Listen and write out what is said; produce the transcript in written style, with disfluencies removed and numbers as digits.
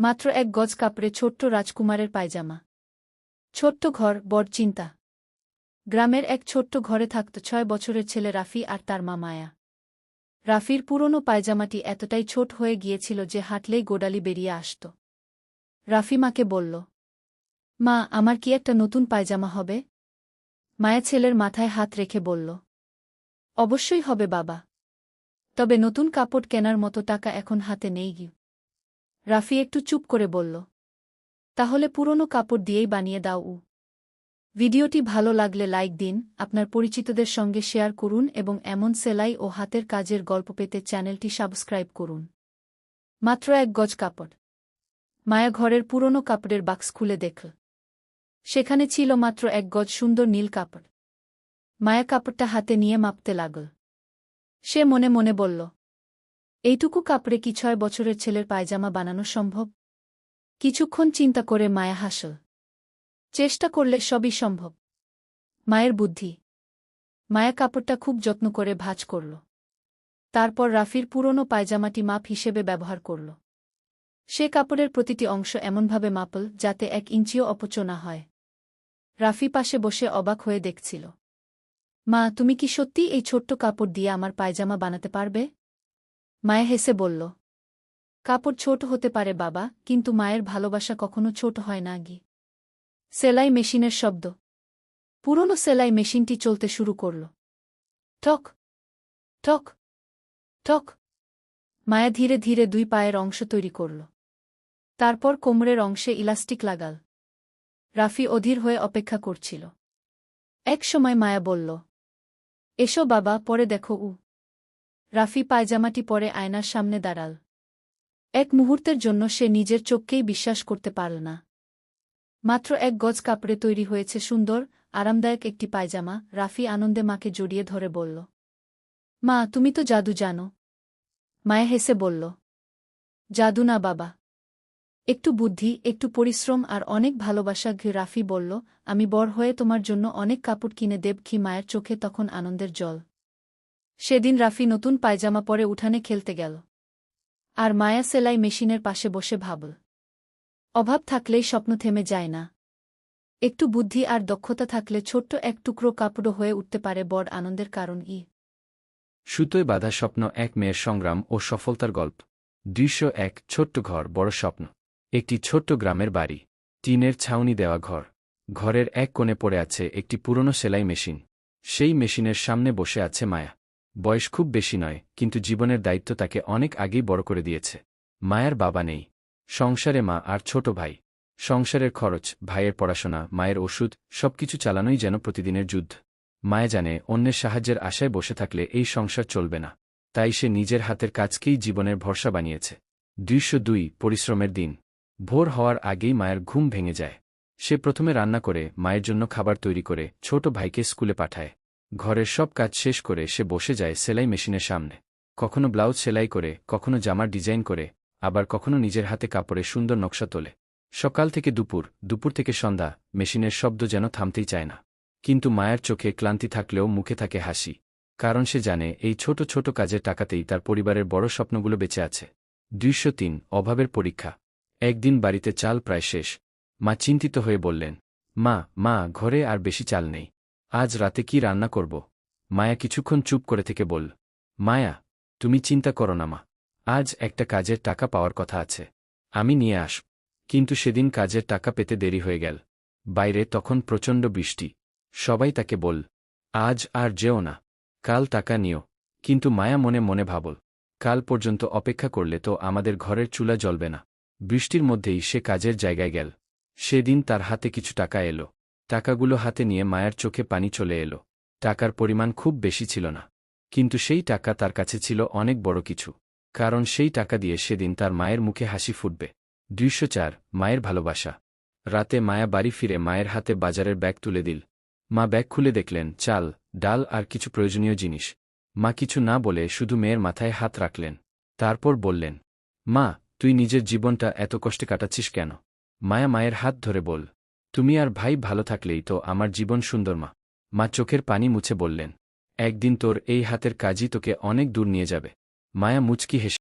মাত্র ১ গজ কাপড়ে ছোট্ট রাজকুমারের পায়জামা। ছোট্ট ঘর, বড় চিন্তা। গ্রামের এক ছোট্ট ঘরে থাকত ৬ বছরের ছেলে রাফি আর তার মা মায়া। রাফির পুরনো পায়জামাটি এতটাই ছোট হয়ে গিয়েছিল যে হাঁটলেই গোড়ালি বেরিয়ে আসত। রাফি মাকে বলল, মা, আমার কি একটা নতুন পায়জামা হবে? মায়া ছেলের মাথায় হাত রেখে বলল, অবশ্যই হবে বাবা, তবে নতুন কাপড় কেনার মতো টাকা এখন হাতে নেই গি। রাফি একটু চুপ করে বলল, তাহলে পুরনো কাপড় দিয়েই বানিয়ে দাও। ভিডিওটি ভালো লাগলে লাইক দিন, আপনার পরিচিতদের সঙ্গে শেয়ার করুন এবং এমন সেলাই ও হাতের কাজের গল্প পেতে চ্যানেলটি সাবস্ক্রাইব করুন। মাত্র ১ গজ কাপড়। মায়া ঘরের পুরনো কাপড়ের বাক্স খুলে দেখল। সেখানে ছিল মাত্র ১ গজ সুন্দর নীল কাপড়। মায়া কাপড়টা হাতে নিয়ে মাপতে লাগল। সে মনে মনে বলল, এইটুকু কাপড়ে কি ৬ বছরের ছেলের পায়জামা বানানো সম্ভব? কিছুক্ষণ চিন্তা করে মায়া হাসল। চেষ্টা করলে সবই সম্ভব। মায়ের বুদ্ধি। মায়া কাপড়টা খুব যত্ন করে ভাঁজ করল। তারপর রাফির পুরনো পায়জামাটি মাপ হিসেবে ব্যবহার করল। সে কাপড়ের প্রতিটি অংশ এমনভাবে মাপল যাতে ১ ইঞ্চিও অপচ না হয়। রাফি পাশে বসে অবাক হয়ে দেখছিল। মা, তুমি কি সত্যি এই ছোট্ট কাপড় দিয়ে আমার পায়জামা বানাতে পারবে? মায়া হেসে বলল, কাপড় ছোট হতে পারে বাবা, কিন্তু মায়ের ভালোবাসা কখনো ছোট হয় না গি। সেলাই মেশিনের শব্দ। পুরনো সেলাই মেশিনটি চলতে শুরু করল। ঠক ঠক ঠক। মায়া ধীরে ধীরে ২ পায়ের অংশ তৈরি করল। তারপর কোমরের অংশে ইলাস্টিক লাগাল। রাফি অধীর হয়ে অপেক্ষা করছিল। এক সময় মায়া বলল, এসো বাবা, পরে দেখো। রাফি পায়জামাটি পরে আয়নার সামনে দাঁড়াল। এক মুহূর্তের জন্য সে নিজের চোখকেই বিশ্বাস করতে পারল না। মাত্র ১ গজ কাপড়ে তৈরি হয়েছে সুন্দর, আরামদায়ক একটি পায়জামা। রাফি আনন্দে মাকে জড়িয়ে ধরে বলল, মা, তুমি তো জাদু জানো। মায়া হেসে বলল, জাদু না বাবা, একটু বুদ্ধি, একটু পরিশ্রম আর অনেক ভালোবাসা। রাফি বলল, আমি বড় হয়ে তোমার জন্য অনেক কাপড় কিনে দেব। মায়ের চোখে তখন আনন্দের জল। সেদিন রাফি নতুন পায়জামা পরে উঠানে খেলতে গেল। আর মায়া সেলাই মেশিনের পাশে বসে ভাবল, অভাব থাকলেই স্বপ্ন থেমে যায় না। একটু বুদ্ধি আর দক্ষতা থাকলে ছোট্ট এক টুকরো কাপড়ও হয়ে উঠতে পারে বড় আনন্দের কারণ। সুতোয় বাঁধা স্বপ্ন, এক মেয়ের সংগ্রাম ও সফলতার গল্প। দৃশ্য ১, ছোট্ট ঘর, বড় স্বপ্ন। একটি ছোট্ট গ্রামের বাড়ি। টিনের ছাউনি দেওয়া ঘর। ঘরের এক কোণে পড়ে আছে একটি পুরনো সেলাই মেশিন। সেই মেশিনের সামনে বসে আছে মায়া। বয়স খুব বেশি নয়, কিন্তু জীবনের দায়িত্ব তাকে অনেক আগেই বড় করে দিয়েছে। মায়ার বাবা নেই। সংসারে মা আর ছোট ভাই। সংসারের খরচ, ভাইয়ের পড়াশোনা, মায়ের ওষুধ, সবকিছু চালানোই যেন প্রতিদিনের যুদ্ধ। মায়া জানে, অন্যের সাহায্যের আশায় বসে থাকলে এই সংসার চলবে না। তাই সে নিজের হাতের কাজকেই জীবনের ভরসা বানিয়েছে। দৃশ্য ২, পরিশ্রমের দিন। ভোর হওয়ার আগেই মায়ের ঘুম ভেঙে যায়। সে প্রথমে রান্না করে, মায়ের জন্য খাবার তৈরি করে, ছোট ভাইকে স্কুলে পাঠায়। ঘরের সব কাজ শেষ করে সে বসে যায় সেলাই মেশিনের সামনে। কখনো ব্লাউজ সেলাই করে, কখনো জামার ডিজাইন করে, আবার কখনো নিজের হাতে কাপড়ে সুন্দর নকশা তোলে। সকাল থেকে দুপুর, দুপুর থেকে সন্ধ্যা, মেশিনের শব্দ যেন থামতেই চায় না। কিন্তু মায়ের চোখে ক্লান্তি থাকলেও মুখে থাকে হাসি। কারণ সে জানে, এই ছোট ছোট কাজের টাকাতেই তার পরিবারের বড় স্বপ্নগুলো বেঁচে আছে। দৃশ্য ৩, অভাবের পরীক্ষা। একদিন বাড়িতে চাল প্রায় শেষ। মা চিন্তিত হয়ে বললেন, মা, ঘরে আর বেশি চাল নেই। আজ রাতে কি রান্না করব? মায়া কিছুক্ষণ চুপ করে থেকে বলল, মায়া, তুমি চিন্তা করো না মা। আজ একটা কাজের টাকা পাওয়ার কথা আছে। আমি নিয়ে আসব। কিন্তু সেদিন কাজের টাকা পেতে দেরি হয়ে গেল। বাইরে তখন প্রচণ্ড বৃষ্টি। সবাই তাকে বল, আজ আর যেও না, কাল টাকা নিও। কিন্তু মায়া মনে মনে ভাবল, কাল পর্যন্ত অপেক্ষা করলে তো আমাদের ঘরের চুলা জ্বলবে না। বৃষ্টির মধ্যেই সে কাজের জায়গায় গেল। সেদিন তার হাতে কিছু টাকা এলো। টাকাগুলো হাতে নিয়ে মায়ের চোখে পানি চলে এলো। টাকার পরিমাণ খুব বেশি ছিল না, কিন্তু সেই টাকা তার কাছে ছিল অনেক বড় কিছু। কারণ সেই টাকা দিয়ে সেদিন তার মায়ের মুখে হাসি ফুটবে। দৃশ্য ৪, মায়ের ভালোবাসা। রাতে মায়া বাড়ি ফিরে মায়ের হাতে বাজারের ব্যাগ তুলে দিল। মা ব্যাগ খুলে দেখলেন চাল, ডাল আর কিছু প্রয়োজনীয় জিনিস। মা কিছু না বলে শুধু মেয়ের মাথায় হাত রাখলেন। তারপর বললেন, মা, তুই নিজের জীবনটা এত কষ্টে কাটাচ্ছিস কেন? মায়া মায়ের হাত ধরে বল, তুমি আর ভাই ভালো থাকলেই তো আমার জীবন সুন্দর মা। মা চোখের পানি মুছে বললেন, একদিন তোর এই হাতের কাজই তোকে অনেক দূর নিয়ে যাবে। মায়া মুচকি হেসে